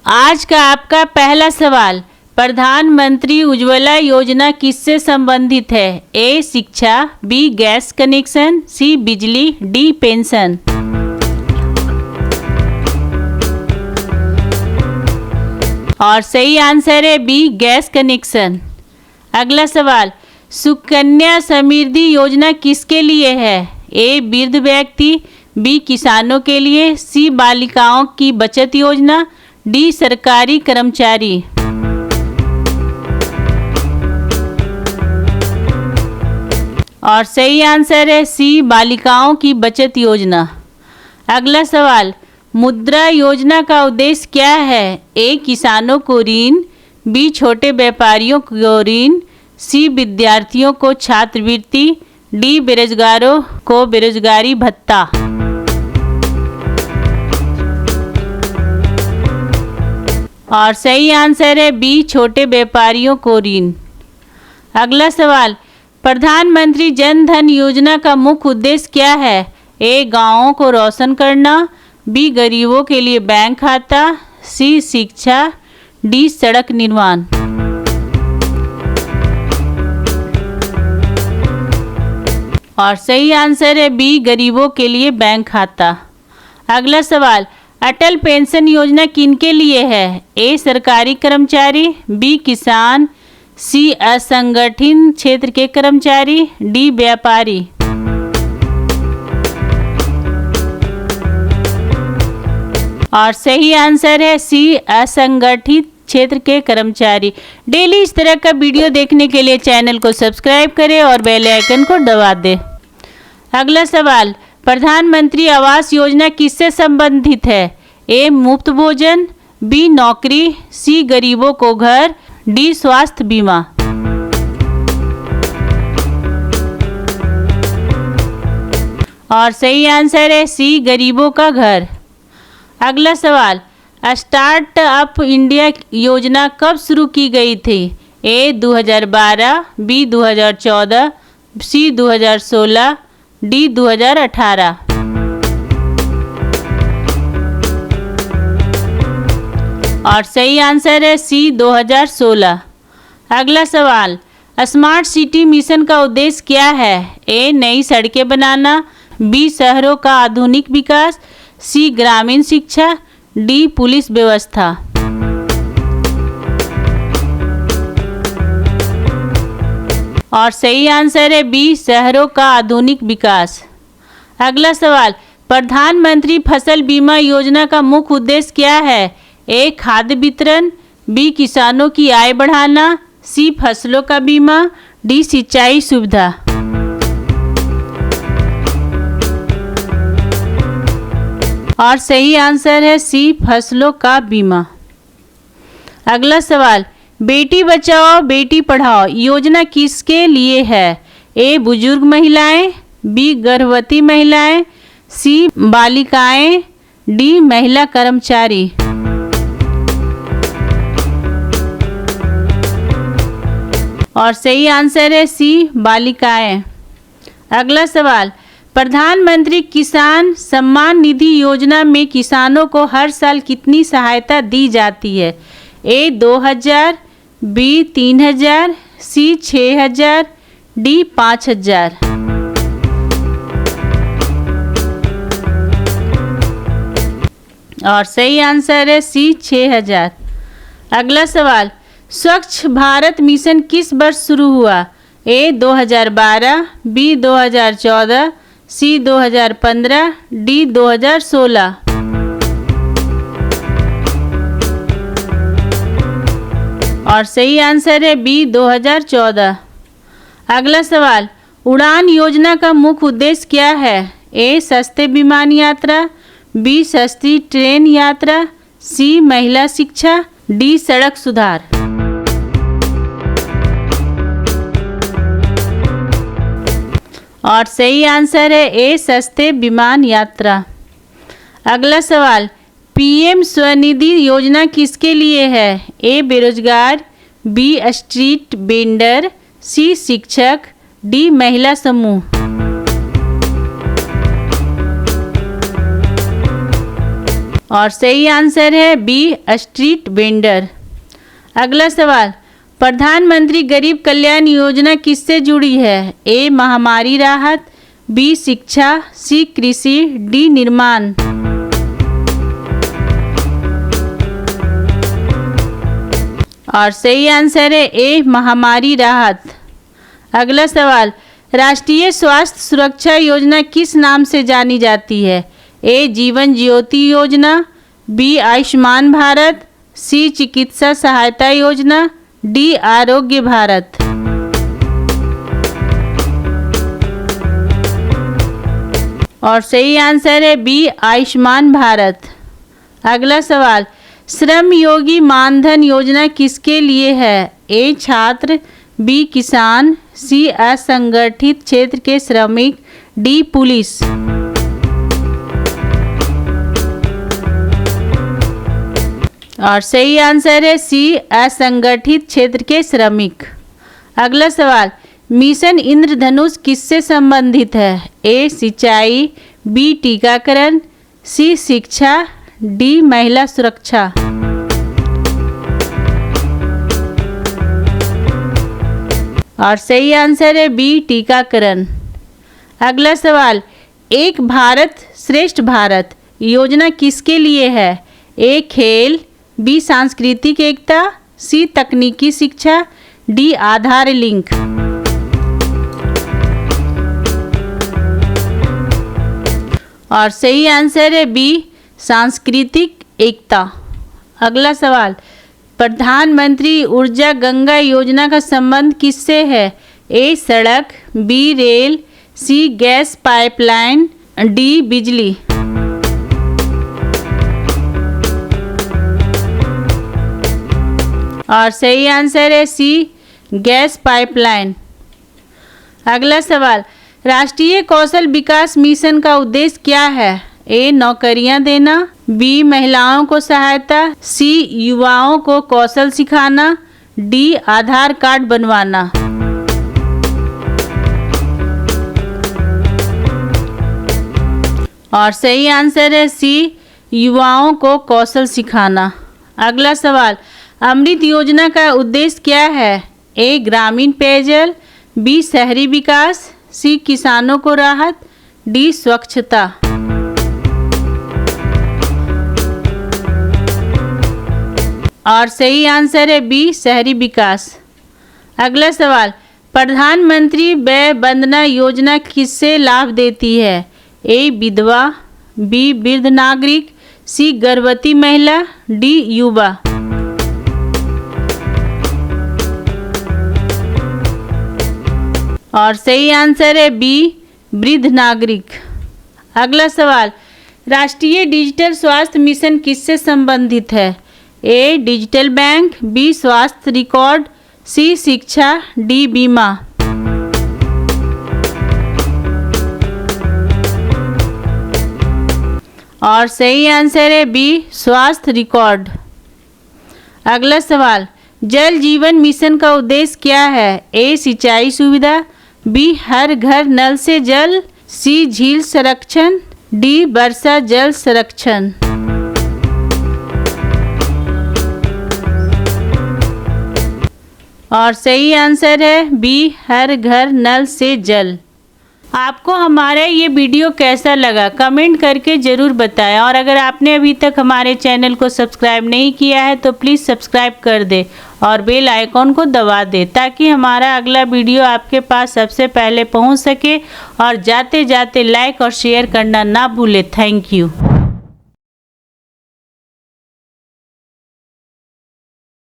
आज का आपका पहला सवाल, प्रधानमंत्री उज्ज्वला योजना किससे संबंधित है? ए शिक्षा, बी गैस कनेक्शन, सी बिजली, डी पेंशन। और सही आंसर है बी गैस कनेक्शन। अगला सवाल, सुकन्या समृद्धि योजना किसके लिए है? ए वृद्ध व्यक्ति, बी किसानों के लिए, सी बालिकाओं की बचत योजना, डी सरकारी कर्मचारी। और सही आंसर है सी बालिकाओं की बचत योजना। अगला सवाल, मुद्रा योजना का उद्देश्य क्या है? ए किसानों को ऋण, बी छोटे व्यापारियों को ऋण, सी विद्यार्थियों को छात्रवृत्ति, डी बेरोजगारों को बेरोजगारी भत्ता। और सही आंसर है बी छोटे व्यापारियों को ऋण। अगला सवाल, प्रधानमंत्री जन धन योजना का मुख्य उद्देश्य क्या है? ए गांवों को रोशन करना, बी गरीबों के लिए बैंक खाता, सी शिक्षा, डी सड़क निर्माण। और सही आंसर है बी गरीबों के लिए बैंक खाता। अगला सवाल, अटल पेंशन योजना किनके लिए है? ए सरकारी कर्मचारी, बी किसान, सी असंगठित क्षेत्र के कर्मचारी, डी व्यापारी। और सही आंसर है सी असंगठित क्षेत्र के कर्मचारी। डेली इस तरह का वीडियो देखने के लिए चैनल को सब्सक्राइब करें और बेल आइकन को दबा दें। अगला सवाल, प्रधानमंत्री आवास योजना किससे संबंधित है? ए मुफ्त भोजन, बी नौकरी, सी गरीबों को घर, डी स्वास्थ्य बीमा। और सही आंसर है सी गरीबों का घर। अगला सवाल, स्टार्ट अप इंडिया योजना कब शुरू की गई थी? ए 2012, बी 2014, सी 2016, डी 2018। और सही आंसर है सी 2016। अगला सवाल, स्मार्ट सिटी मिशन का उद्देश्य क्या है? ए नई सड़कें बनाना, बी शहरों का आधुनिक विकास, सी ग्रामीण शिक्षा, डी पुलिस व्यवस्था। और सही आंसर है बी शहरों का आधुनिक विकास। अगला सवाल, प्रधानमंत्री फसल बीमा योजना का मुख्य उद्देश्य क्या है? ए खाद्य वितरण, बी किसानों की आय बढ़ाना, सी फसलों का बीमा, डी सिंचाई सुविधा। और सही आंसर है सी फसलों का बीमा। अगला सवाल, बेटी बचाओ बेटी पढ़ाओ योजना किसके लिए है? ए बुजुर्ग महिलाएं, बी गर्भवती महिलाएं, सी बालिकाएं, डी महिला कर्मचारी। और सही आंसर है सी बालिकाएं। अगला सवाल, प्रधानमंत्री किसान सम्मान निधि योजना में किसानों को हर साल कितनी सहायता दी जाती है? ए 2000, बी 3000, सी 6000, डी 5000। और सही आंसर है सी 6000। अगला सवाल, स्वच्छ भारत मिशन किस वर्ष शुरू हुआ? ए 2012, बी 2014, सी 2015, डी 2016। और सही आंसर है बी 2014। अगला सवाल, उड़ान योजना का मुख्य उद्देश्य क्या है? ए सस्ते विमान यात्रा, बी सस्ती ट्रेन यात्रा, सी महिला शिक्षा, डी सड़क सुधार। और सही आंसर है ए सस्ते विमान यात्रा। अगला सवाल, पीएम स्वनिधि योजना किसके लिए है? ए बेरोजगार, बी स्ट्रीट वेंडर, सी शिक्षक, डी महिला समूह। और सही आंसर है बी, स्ट्रीट वेंडर। अगला सवाल, प्रधानमंत्री गरीब कल्याण योजना किससे जुड़ी है? ए महामारी राहत, बी शिक्षा, सी कृषि, डी निर्माण। और सही आंसर है ए महामारी राहत। अगला सवाल, राष्ट्रीय स्वास्थ्य सुरक्षा योजना किस नाम से जानी जाती है? ए जीवन ज्योति योजना, बी आयुष्मान भारत, सी चिकित्सा सहायता योजना, डी आरोग्य भारत। और सही आंसर है बी आयुष्मान भारत। अगला सवाल, श्रम योगी मानधन योजना किसके लिए है? ए छात्र, बी किसान, सी असंगठित क्षेत्र के श्रमिक, डी पुलिस। और सही आंसर है सी असंगठित क्षेत्र के श्रमिक। अगला सवाल, मिशन इंद्रधनुष किससे संबंधित है? ए सिंचाई, बी टीकाकरण, सी शिक्षा, डी महिला सुरक्षा। और सही आंसर है बी टीकाकरण। अगला सवाल, एक भारत श्रेष्ठ भारत योजना किसके लिए है? ए खेल, बी सांस्कृतिक एकता, सी तकनीकी शिक्षा, डी आधार लिंक। और सही आंसर है बी सांस्कृतिक एकता। अगला सवाल, प्रधानमंत्री ऊर्जा गंगा योजना का संबंध किससे है? ए सड़क, बी रेल, सी गैस पाइपलाइन, डी बिजली। और सही आंसर है सी गैस पाइपलाइन। अगला सवाल, राष्ट्रीय कौशल विकास मिशन का उद्देश्य क्या है? ए नौकरियां देना, बी महिलाओं को सहायता, सी युवाओं को कौशल सिखाना, डी आधार कार्ड बनवाना। और सही आंसर है सी युवाओं को कौशल सिखाना। अगला सवाल, अमृत योजना का उद्देश्य क्या है? ए ग्रामीण पेयजल, बी शहरी विकास, सी किसानों को राहत, डी स्वच्छता। और सही आंसर है बी शहरी विकास। अगला सवाल, प्रधानमंत्री वय वंदना योजना किससे लाभ देती है? ए विधवा, बी वृद्ध नागरिक, सी गर्भवती महिला, डी युवा। और सही आंसर है बी वृद्ध नागरिक। अगला सवाल, राष्ट्रीय डिजिटल स्वास्थ्य मिशन किससे संबंधित है? ए डिजिटल बैंक, बी स्वास्थ्य रिकॉर्ड, सी शिक्षा, डी बीमा। और सही आंसर है बी स्वास्थ्य रिकॉर्ड। अगला सवाल, जल जीवन मिशन का उद्देश्य क्या है? ए सिंचाई सुविधा, बी हर घर नल से जल, सी झील संरक्षण, डी वर्षा जल संरक्षण। और सही आंसर है बी हर घर नल से जल। आपको हमारा ये वीडियो कैसा लगा कमेंट करके ज़रूर बताएं और अगर आपने अभी तक हमारे चैनल को सब्सक्राइब नहीं किया है तो प्लीज़ सब्सक्राइब कर दे और बेल आइकॉन को दबा दे ताकि हमारा अगला वीडियो आपके पास सबसे पहले पहुंच सके। और जाते जाते लाइक और शेयर करना ना भूले। Thank you.